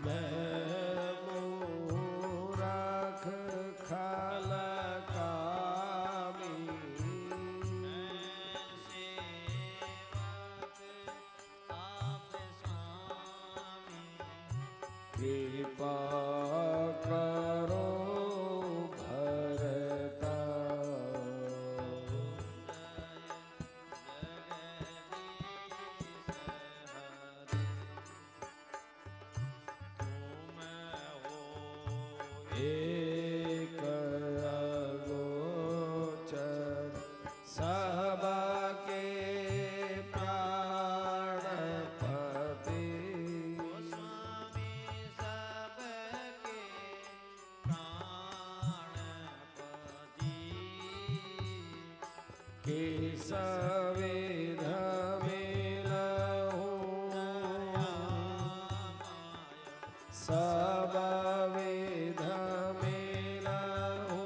मैं मूरख खल कामी कृपा करो भरता एक अगोचर सबके प्राणपति किस विध मिलहूँ सब विध मिलहूँ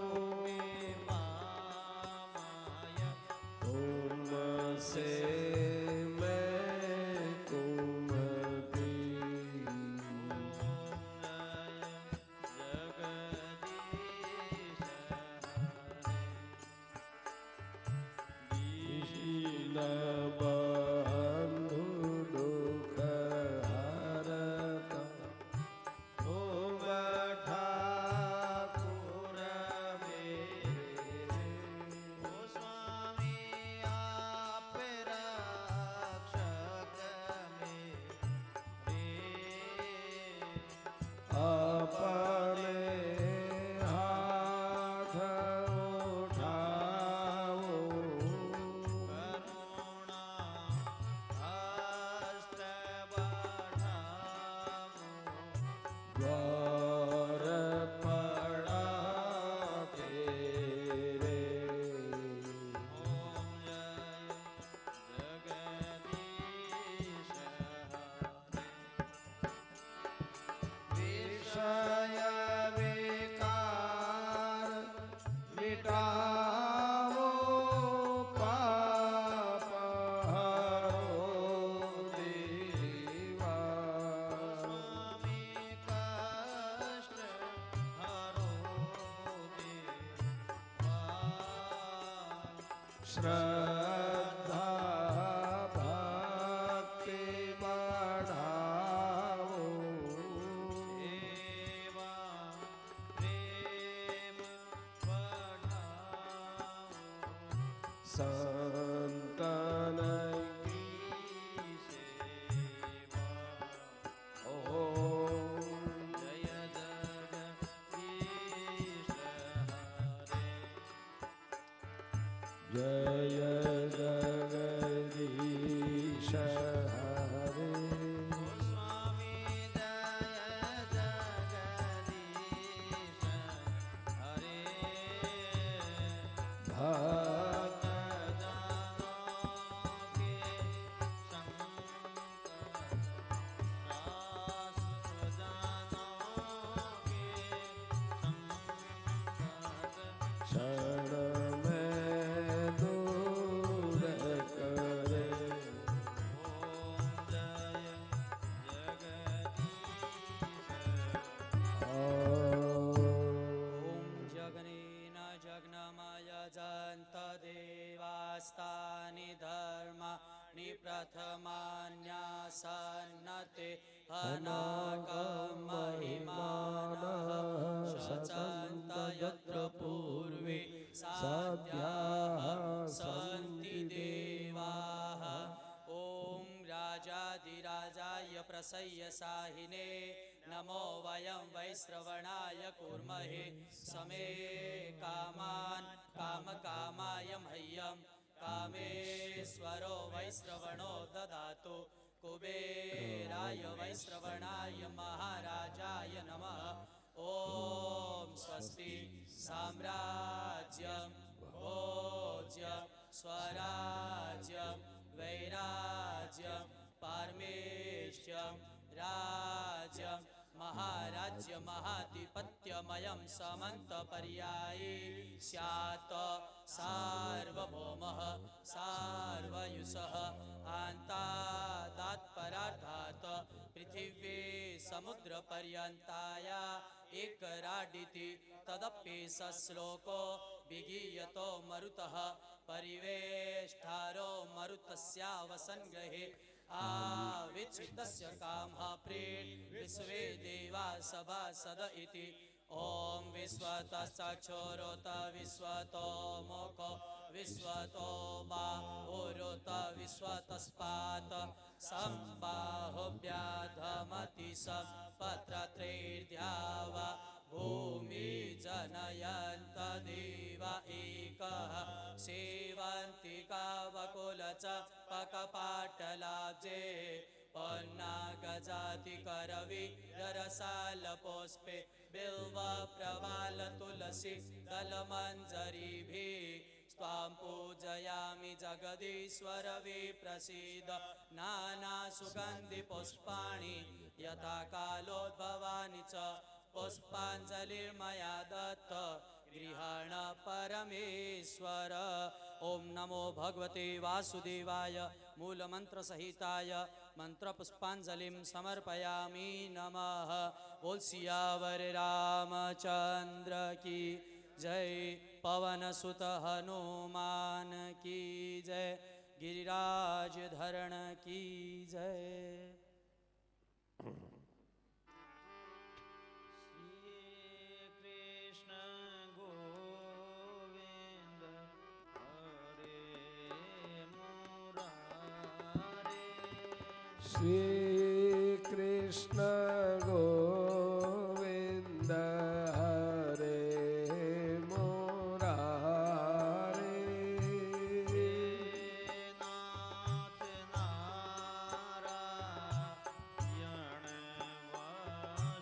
तुमसे मैं कुमति दीन बंधु दुख हरता तुम ठाकुर मेरे स्वामी आप रक्षक मेरे अपने हाथ उठाओ करुणा हस्त बढ़ाओ द्वार पड़ा तेरे ओम जय जगदीश विषय विकार मिटाओ पाप हरो देवा स्वामी कष्ट हरो देवा श्रद्धा भक्ति बढ़ाओ सेवा प्रेम बढ़ाओ संतन की सेवा ओम जय जगदीश हरे जय जगदीश हरे स्वामी जय जगदीश हरे भक्त जनों के संकट शास्त्र जनों के संकट क्षण में दूर करे ओम जय जगदीश ॐ जगनेन जग्नमय जन्त देवास्तानि धर्माणि प्रथमान्यासन्नते अनागमहिमानः शचन्त यत्र पूर्वे साध्याः सन्ति देवाः ॐ राजाधिराजाय प्रसह्य साहिने नमो वयं वैश्रवणाय कुर्महे समे कामान् कामकामाय मह्यं कामेश्वरो वैश्रवणो ददातु कुबेराय वैश्रवणाय महाराजाय नमः ॐ स्वस्ति साम्राज्यं भोज्यं स्वराज्यं वैराज्यं पारमेष्ठ्यं राज्यं महाराज्य महाधिपत्यमयं समन्तपर्यायी स्यात् सार्वभौमः सार्वयुषः आन्तादात्पर्यः परार्थात् पृथिवी समुद्रपर्यन्ताया एकराडिति तदप्येष श्लोको विगीयतो मरुतः परिवेष्टारो मरुतस्यावसन्गहे आविचितस्य कामः प्रेण विश्वे देवा सभासद इति ॐ विश्वतः चक्षुरोत विश्वतो मुखो विश्वतो बाहुरोत विश्वतस्पात् सम्बाहुव्याधमति सम्पत्रत्रैर्द्यावा भूमि जनयन्त देव एकः सेवन्तिका वकुलचपकपाटलाब्जे पन्नागजाति करवि रसालपुष्पे बिल्व प्रवाल तुलसी दलमञ्जरीभिः स्वां पूजयामि जगदीश्वर विप्रसीद नानासुगन्धिपुष्पाणि यथा कालोद्भवानि च पुष्पाञ्जलिर्मया दत्त गृहाण परमेश्वर। ओम नमो भगवते वासुदेवाय मूलमंत्रसहिताय मंत्रपुष्पाञ्जलिं समर्पयामि नमः। बोल सियावर रामचंद्र की जय, पवन सुत हनुमान की जय, गिरिराज धरण की जय। श्री कृष्ण गोविंद हरे मुरारे। नाथ नारायण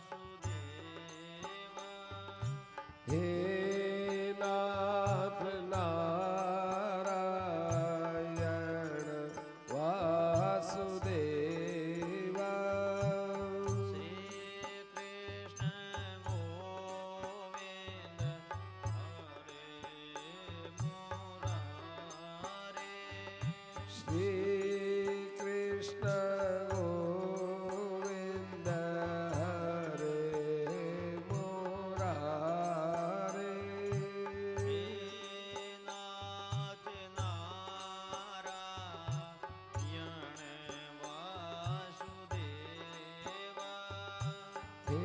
वासुदेवा। हे नाथ नारायण वासुदेवा। श्री कृष्ण गोविंद हरे मुरारे। श्री कृष्ण गोविंद हरे मुरारे। नाथ नारायण वासुदेवा। हे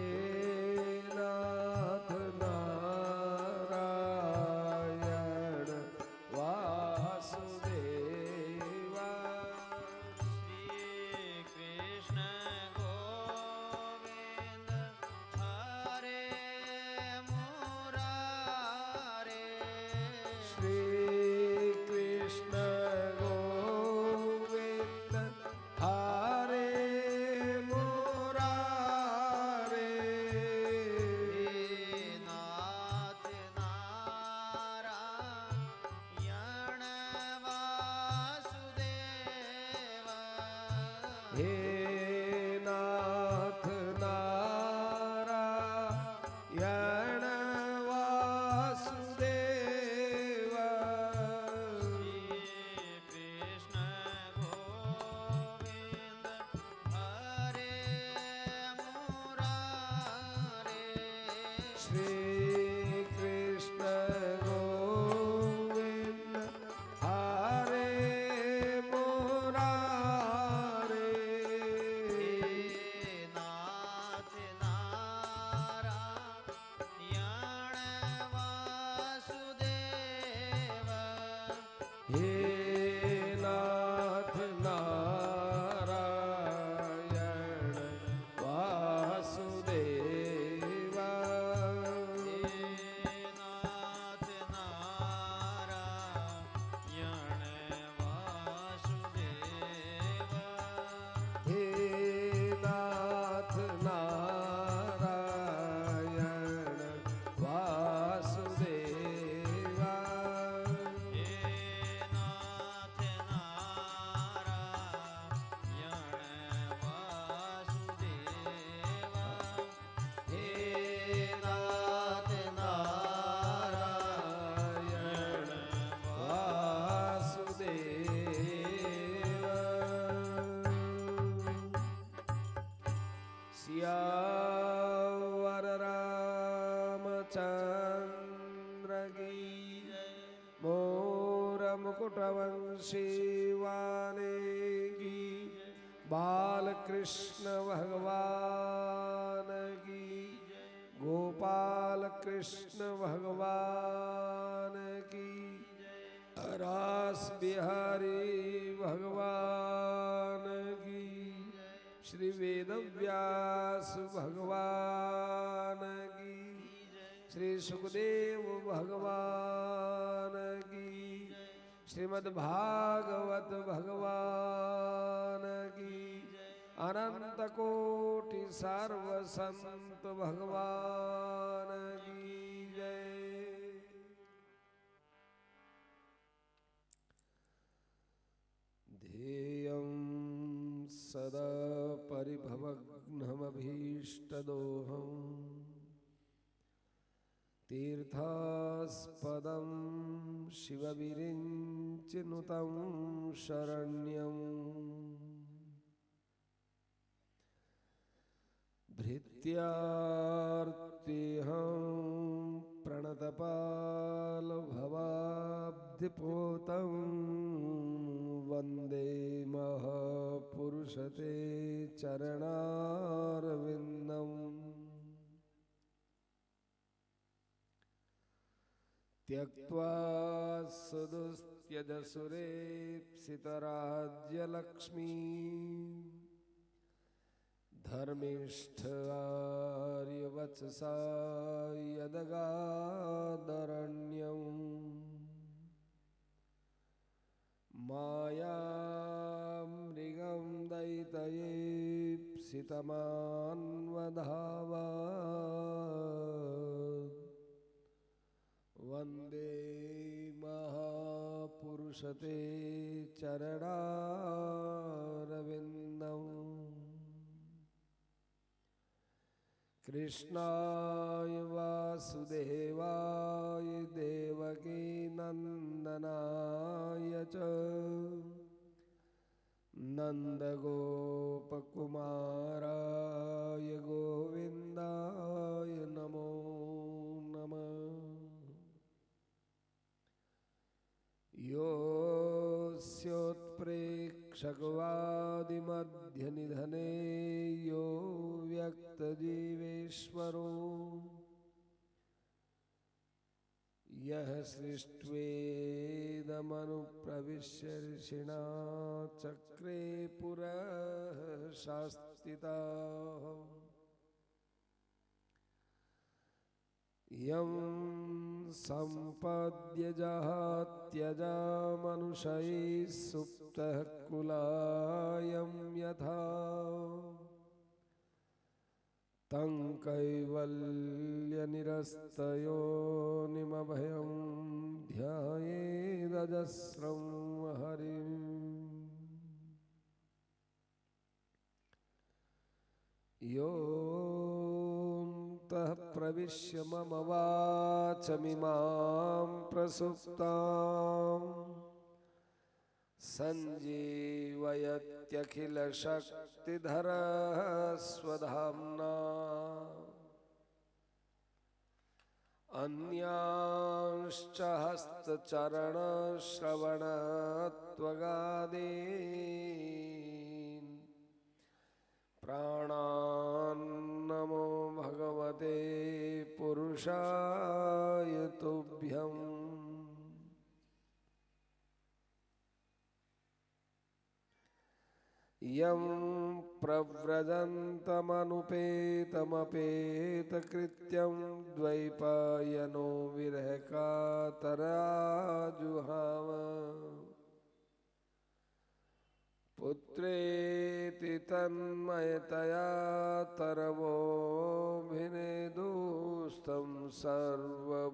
नाथ नारायण वासुदेवा। श्री कृष्ण गोविंद हरे मुरारे। श्री कृष्ण गोविंद हरे मुरारे। नाथ नारायण वासुदेवा। हे नाथ नारायण वासुदेवा। कृष्ण गोविंद हरे मुरारे। श्री कृष्ण गोविंद हरे मुरारे। नाथ नारायण वासुदेवा। चंद्र की मोर मुकुटवंशी वाले की बाल कृष्ण भगवान की गोपाल कृष्ण भगवान की रास बिहारी भगवान की श्री वेदव्यास भगवान की श्री सुखदेव भगवान की श्रीमद् भागवत भगवान की अनंत कोटि सर्व संत भगवान की जय। ध्येयं सदा परिभवग्नमभीष्टदोहम् तीर्थास्पदं शिवविरिञ्चिनुतं शरण्यम् भृत्यार्तिहं प्रणतपालभवाब्धिपोतं वन्दे महापुरुषते चरणारविन्दम् त्यक्त्वा सुदुस्त्यजसुरेप्सितराज्यलक्ष्मी धर्मिष्ठ आर्यवचसा यदगादरण्यम् मायामृगं दैतयेप्सितमान्वधावा वन्दे महापुरुषते चरणारविन्दम् कृष्णाय वासुदेवाय देवकी नन्दनाय च नन्दगोपकुमाराय गोविन्दाय नमो नमः। योऽस्योत्प्रेक्षकवादिमध्यनिधने यो व्यक्तजीवेश्वरो यः सृष्ट्वेदमनुप्रविश्य ऋषिणा चक्रे पुरः शास्तिताः यं सम्पद्य जहात्यजामनुषैः सुप्तः कुलायं यथा तं कैवल्यनिरस्तयोनिमभयं ध्यायेदजस्रं हरिम्। योऽन्तः प्रविश्य मम वाचमिमां प्रसुप्ताम् सञ्जीवयत्यखिलशक्तिधरः स्वधाम्ना अन्यांश्च हस्तचरणश्रवणत्वगादीन् प्राणान्नमो भगवते पुरुषाय तुभ्यम्। यं प्रव्रजन्तमनुपेतमपेतकृत्यं द्वैपायनो विरहकातराजुहाव पुत्रेति तन्मयतया तरवोऽभिनेदुस्तं सर्वभूतहृदयं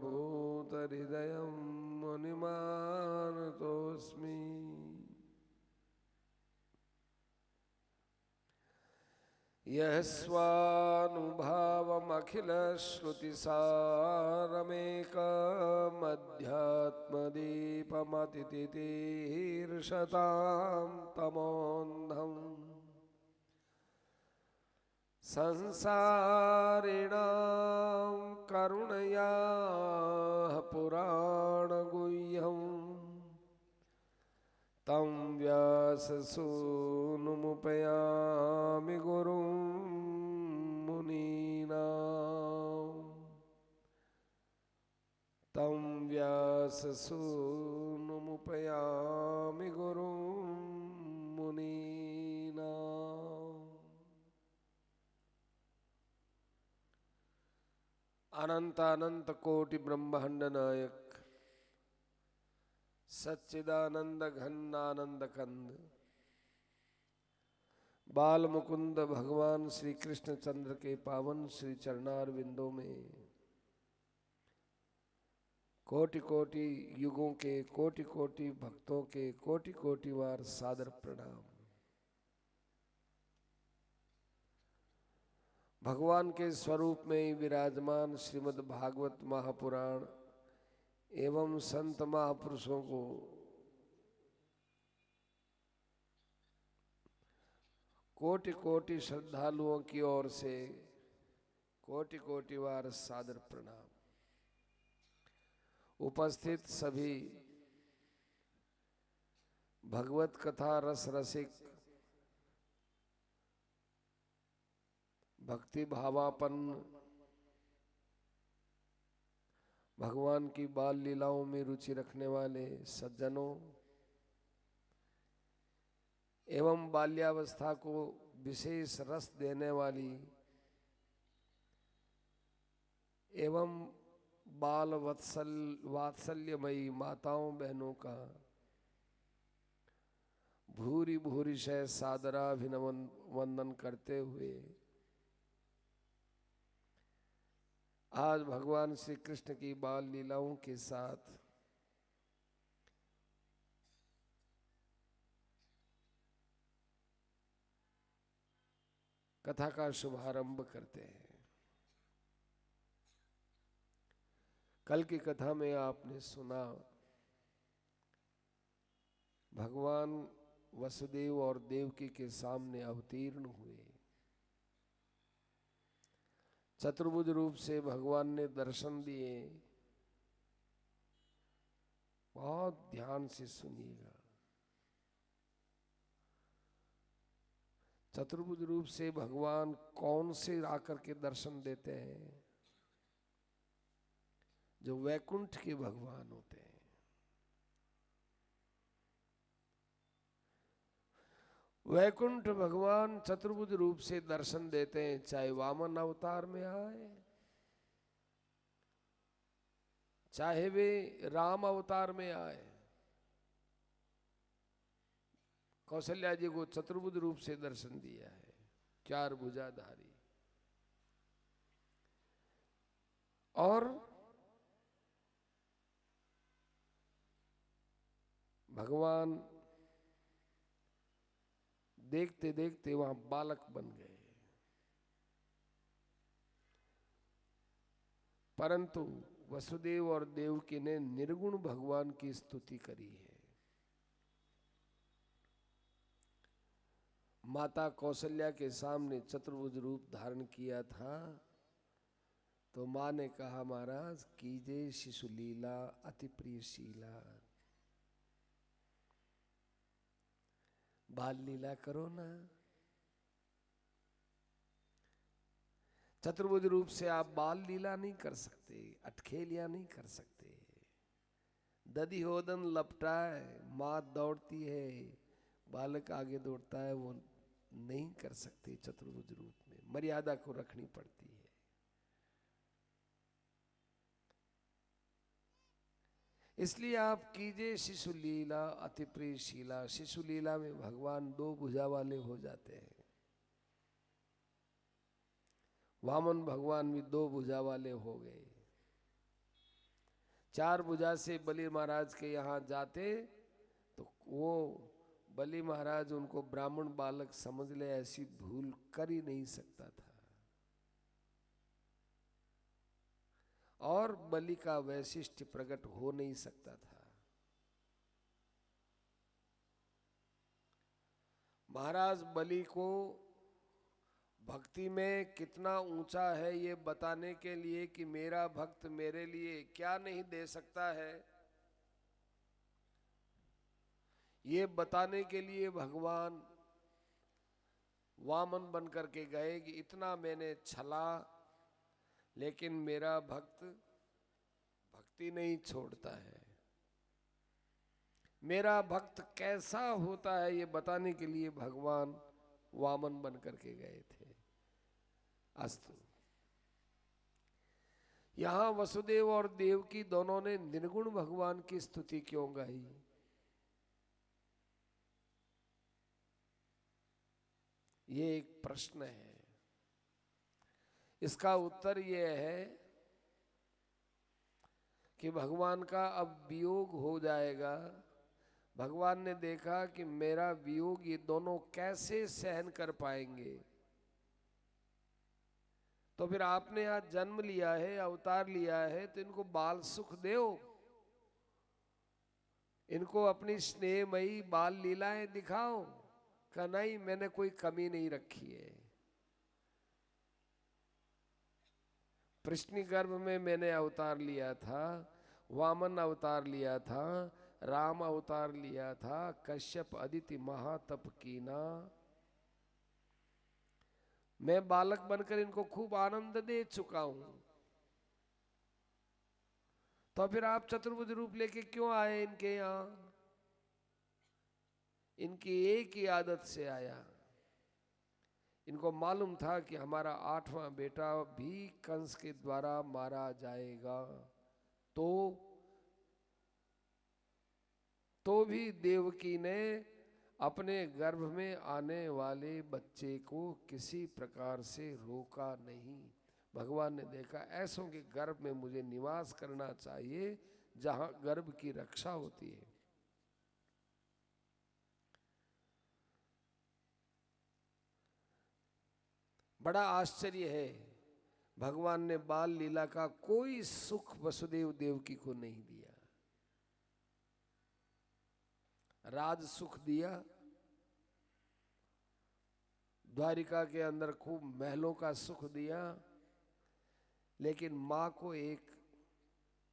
मुनिमानतोऽस्मि। यः स्वानुभावमखिलश्रुतिसारमेकमध्यात्मदीपमतितितीर्षतां तमोऽन्धम् संसारिणां करुणया पुराणगुह्यं तं व्याससूनुमुपयामि गुरुं मुनीनां तं व्याससूनुमुपयामि गुरुं मुनीनाम्। अनंत अनंत कोटि ब्रह्मांड नायक सच्चिदानंद घन आनंद कंद बाल मुकुंद भगवान श्री कृष्ण चंद्र के पावन श्री चरणार विंदों में कोटि कोटि युगों के कोटि कोटि भक्तों के कोटि कोटि बार सादर प्रणाम। भगवान के स्वरूप में ही विराजमान श्रीमद् भागवत महापुराण एवं संत महापुरुषों को कोटि कोटि श्रद्धालुओं की ओर से कोटि कोटि बार सादर प्रणाम। उपस्थित सभी भगवत कथा रस रसिक भक्ति भावापन्न भगवान की बाल लीलाओं में रुचि रखने वाले सज्जनों एवं बाल्यावस्था को विशेष रस देने वाली एवं बाल वात्सल्यमयी माताओं बहनों का भूरि भूरिशय सादराभिनवन वंदन करते हुए आज भगवान श्री कृष्ण की बाल लीलाओं के साथ कथा का शुभारंभ करते हैं। कल की कथा में आपने सुना भगवान वसुदेव और देवकी के सामने अवतीर्ण हुए। चतुर्भुज रूप से भगवान ने दर्शन दिए। बहुत ध्यान से सुनिएगा। चतुर्भुज रूप से भगवान कौन से आकर के दर्शन देते हैं? जो वैकुंठ के भगवान होते हैं। वैकुंठ भगवान चतुर्भुज रूप से दर्शन देते हैं, चाहे वामन अवतार में आए, चाहे वे राम अवतार में आए। कौशल्या जी को चतुर्भुज रूप से दर्शन दिया है, चार भुजाधारी। और भगवान देखते देखते वहां बालक बन गए। परंतु वसुदेव और देवकी ने निर्गुण भगवान की स्तुति करी है। माता कौशल्या के सामने चतुर्भुज रूप धारण किया था तो मां ने कहा, महाराज कीजिए शिशु लीला अति प्रिय शीला, बाल लीला करो ना। चतुर्भुज रूप से आप बाल लीला नहीं कर सकते, अटखेलियां नहीं कर सकते। दधि होदन लपटाए, माँ दौड़ती है, बालक आगे दौड़ता है, वो नहीं कर सकते। चतुर्भुज रूप में मर्यादा को रखनी पड़ती है। इसलिए आप कीजिए शिशु लीला अति प्रिय शीला। शिशु लीला में भगवान दो भुजा वाले हो जाते हैं। वामन भगवान भी दो भुजा वाले हो गए। चार भुजा से बलि महाराज के यहाँ जाते तो वो बलि महाराज उनको ब्राह्मण बालक समझ ले, ऐसी भूल कर ही नहीं सकता था। और बलि का वैशिष्ट प्रकट हो नहीं सकता था। महाराज बलि को भक्ति में कितना ऊंचा है ये बताने के लिए कि मेरा भक्त मेरे लिए क्या नहीं दे सकता है, ये बताने के लिए भगवान वामन बन करके गए कि इतना मैंने छला, लेकिन मेरा भक्त भक्ति नहीं छोड़ता है। मेरा भक्त कैसा होता है ये बताने के लिए भगवान वामन बन करके गए थे। अस्तु। यहां वसुदेव और देवकी दोनों ने निर्गुण भगवान की स्तुति क्यों गाई? ये एक प्रश्न है। इसका उत्तर ये है कि भगवान का अब वियोग हो जाएगा। भगवान ने देखा कि मेरा वियोग ये दोनों कैसे सहन कर पाएंगे, तो फिर आपने आज जन्म लिया है, अवतार लिया है, तो इनको बाल सुख दो, इनको अपनी स्नेहमयी बाल लीलाएं दिखाओ। कहा नहीं, मैंने कोई कमी नहीं रखी है। प्रश्नि गर्भ में मैंने अवतार लिया था, वामन अवतार लिया था, राम अवतार लिया था, कश्यप अदिति महातप कीना। मैं बालक बनकर इनको खूब आनंद दे चुका हूं, तो फिर आप चतुर्भुज रूप लेके क्यों आए इनके यहां? इनकी एक ही आदत से आया। इनको मालूम था कि हमारा 8वां बेटा भी कंस के द्वारा मारा जाएगा, तो भी देवकी ने अपने गर्भ में आने वाले बच्चे को किसी प्रकार से रोका नहीं। भगवान ने देखा ऐसों के गर्भ में मुझे निवास करना चाहिए जहां गर्भ की रक्षा होती है। बड़ा आश्चर्य है, भगवान ने बाल लीला का कोई सुख वसुदेव देवकी को नहीं दिया। राज सुख दिया, द्वारिका के अंदर खूब महलों का सुख दिया, लेकिन मां को एक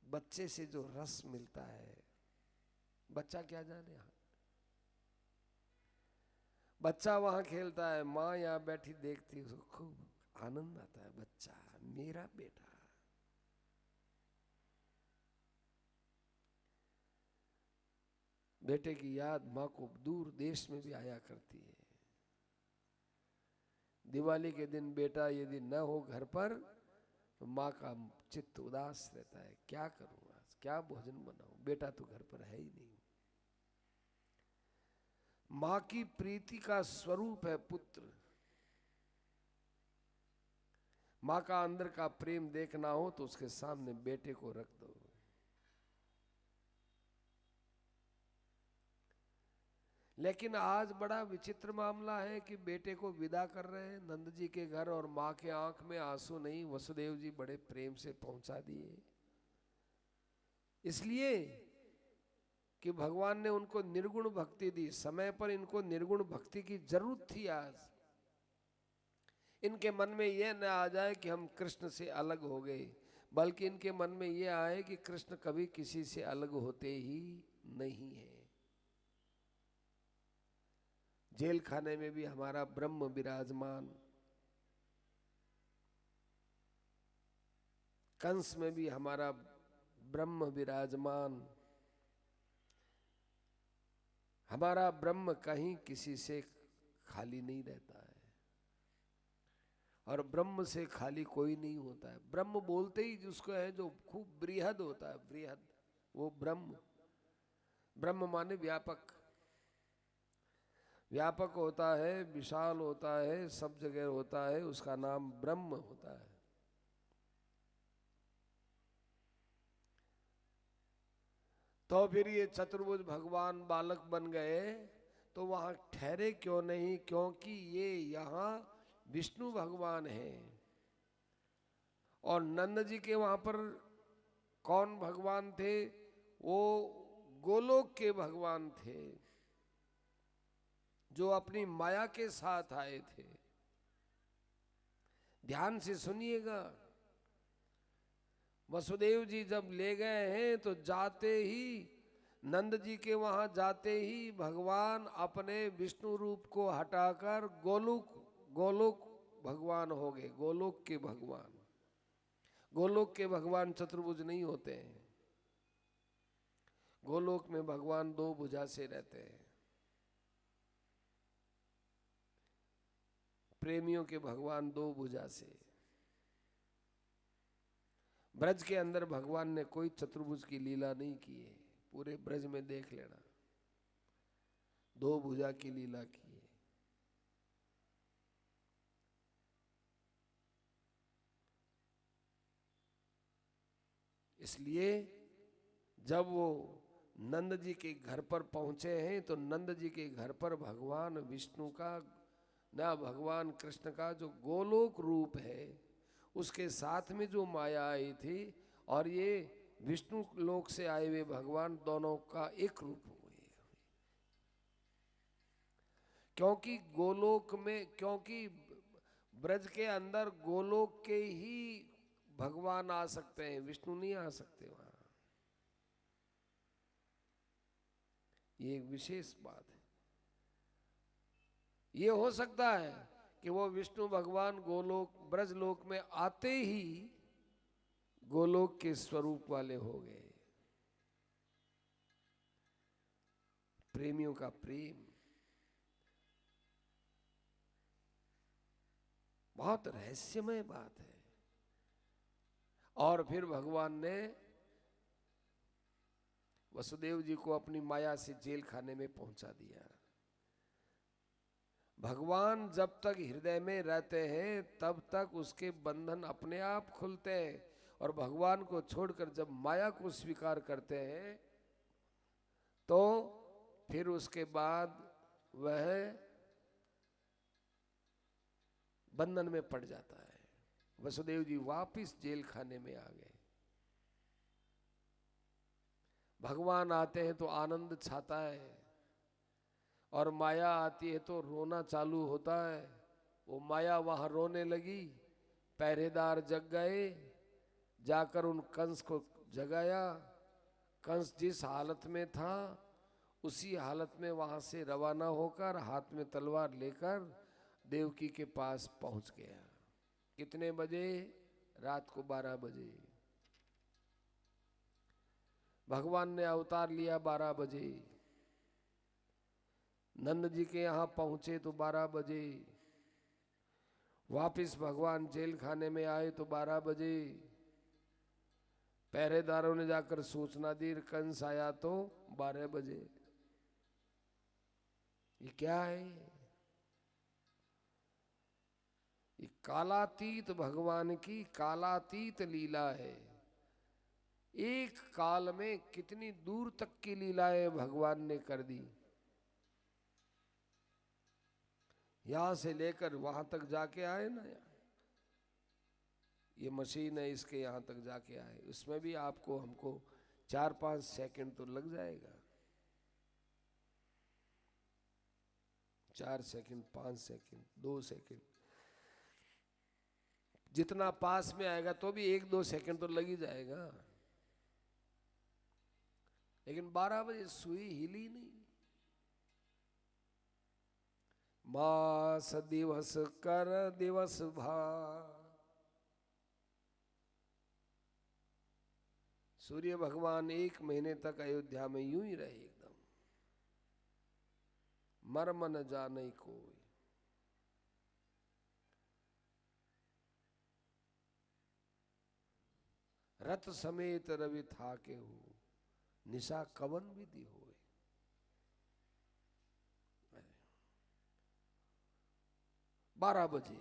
बच्चे से जो रस मिलता है, बच्चा क्या जाने। बच्चा वहां खेलता है, मां यहां बैठी देखती है, उसको खूब आनंद आता है। बच्चा मेरा बेटा। बेटे की याद मां को दूर देश में भी आया करती है। दिवाली के दिन बेटा यदि न हो घर पर तो मां का चित्त उदास रहता है। क्या करूं आज, क्या भोजन बनाऊं, बेटा तो घर पर है ही नहीं। मां की प्रीति का स्वरूप है पुत्र। मां का अंदर का प्रेम देखना हो तो उसके सामने बेटे को रख दो। लेकिन आज बड़ा विचित्र मामला है कि बेटे को विदा कर रहे हैं नंद जी के घर, और मां के आंख में आंसू नहीं, वसुदेव जी बड़े प्रेम से पहुंचा दिए। इसलिए कि भगवान ने उनको निर्गुण भक्ति दी। समय पर इनको निर्गुण भक्ति की जरूरत थी। आज इनके मन में यह न आ जाए कि हम कृष्ण से अलग हो गए, बल्कि इनके मन में यह आए कि कृष्ण कभी किसी से अलग होते ही नहीं है। जेल खाने में भी हमारा ब्रह्म विराजमान, कंस में भी हमारा ब्रह्म विराजमान। हमारा ब्रह्म कहीं किसी से खाली नहीं रहता है, और ब्रह्म से खाली कोई नहीं होता है। ब्रह्म बोलते ही जिसको है जो खूब बृहद होता है, बृहद, वो ब्रह्म। ब्रह्म माने व्यापक, व्यापक होता है, विशाल होता है, सब जगह होता है, उसका नाम ब्रह्म होता है। तो फिर ये चतुर्भुज भगवान बालक बन गए, तो वहां ठहरे क्यों नहीं? क्योंकि ये यहाँ विष्णु भगवान हैं, और नंद जी के वहां पर कौन भगवान थे? वो गोलोक के भगवान थे, जो अपनी माया के साथ आए थे। ध्यान से सुनिएगा। वसुदेव जी जब ले गए हैं तो जाते ही, नंद जी के वहां जाते ही भगवान अपने विष्णु रूप को हटाकर गोलोक भगवान हो गए। गोलोक के भगवान, गोलोक के भगवान चतुर्भुज नहीं होते हैं। गोलोक में भगवान दो भुजा से रहते हैं। प्रेमियों के भगवान दो भुजा से। ब्रज के अंदर भगवान ने कोई चतुर्भुज की लीला नहीं की है। पूरे ब्रज में देख लेना, दो भुजा की लीला की है। इसलिए जब वो नंद जी के घर पर पहुंचे हैं तो नंद जी के घर पर भगवान विष्णु का, ना भगवान कृष्ण का जो गोलोक रूप है, उसके साथ में जो माया आई थी और ये विष्णु लोक से आए हुए भगवान, दोनों का एक रूप हुए। क्योंकि गोलोक में, क्योंकि ब्रज के अंदर गोलोक के ही भगवान आ सकते हैं, विष्णु नहीं आ सकते वहां। ये एक विशेष बात है। ये हो सकता है कि वो विष्णु भगवान गोलोक ब्रजलोक में आते ही गोलोक के स्वरूप वाले हो गए। प्रेमियों का प्रेम बहुत रहस्यमय बात है। और फिर भगवान ने वसुदेव जी को अपनी माया से जेल खाने में पहुंचा दिया। भगवान जब तक हृदय में रहते हैं तब तक उसके बंधन अपने आप खुलते हैं, और भगवान को छोड़कर जब माया को स्वीकार करते हैं तो फिर उसके बाद वह बंधन में पड़ जाता है। वसुदेव जी वापिस जेल खाने में आ गए। भगवान आते हैं तो आनंद छाता है, और माया आती है तो रोना चालू होता है। वो माया वहां रोने लगी, पहरेदार जग गए, जाकर उन कंस को जगाया। कंस जिस हालत में था उसी हालत में वहां से रवाना होकर हाथ में तलवार लेकर देवकी के पास पहुंच गया। कितने बजे? रात को 12 बजे। भगवान ने अवतार लिया 12 बजे। नंद जी के यहाँ पहुंचे तो 12 बजे। वापिस भगवान जेल खाने में आए तो 12 बजे। पहरेदारों ने जाकर सूचना दी, कंस आया तो 12 बजे। ये क्या है? ये कालातीत भगवान की कालातीत लीला है। एक काल में कितनी दूर तक की लीलाएं भगवान ने कर दी। यहां से लेकर वहां तक जाके आए ना, ये मशीन है, इसके यहां तक जाके आए, उसमें भी आपको हमको 4-5 सेकंड तो लग जाएगा। 4 सेकंड, 5 सेकंड, 2 सेकंड, जितना पास में आएगा तो भी 1-2 सेकंड तो लग ही जाएगा। लेकिन 12 बजे सुई हिली नहीं। मास दिवस कर दिवस भा। सूर्य भगवान 1 महीने तक अयोध्या में यूं ही रहे, एकदम मर्म न जाने कोई। रथ समेत रवि था के हो, निशा कवन विधि होए। 12 बजे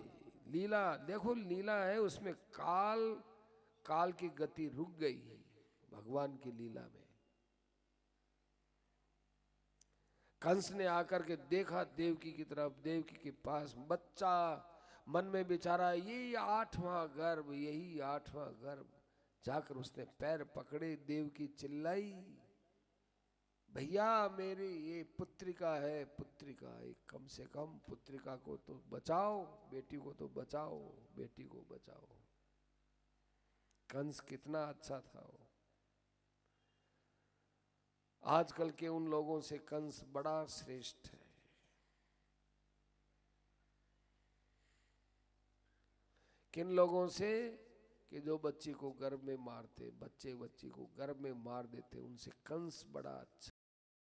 लीला देखो, लीला है उसमें काल की गति रुक गई है भगवान की लीला में। कंस ने आकर के देखा देवकी की तरफ, देवकी के पास बच्चा, मन में बेचारा यही 8वां गर्भ, यही 8वां गर्भ। जाकर उसने पैर पकड़े, देवकी चिल्लाई, भैया मेरी ये पुत्रिका है, पुत्रिका, एक कम से कम पुत्रिका को तो बचाओ, बेटी को तो बचाओ, बेटी को बचाओ। कंस कितना अच्छा था वो। आजकल के उन लोगों से कंस बड़ा श्रेष्ठ है। किन लोगों से? कि जो बच्ची को गर्भ में मारते, बच्ची को गर्भ में मार देते, उनसे कंस बड़ा अच्छा।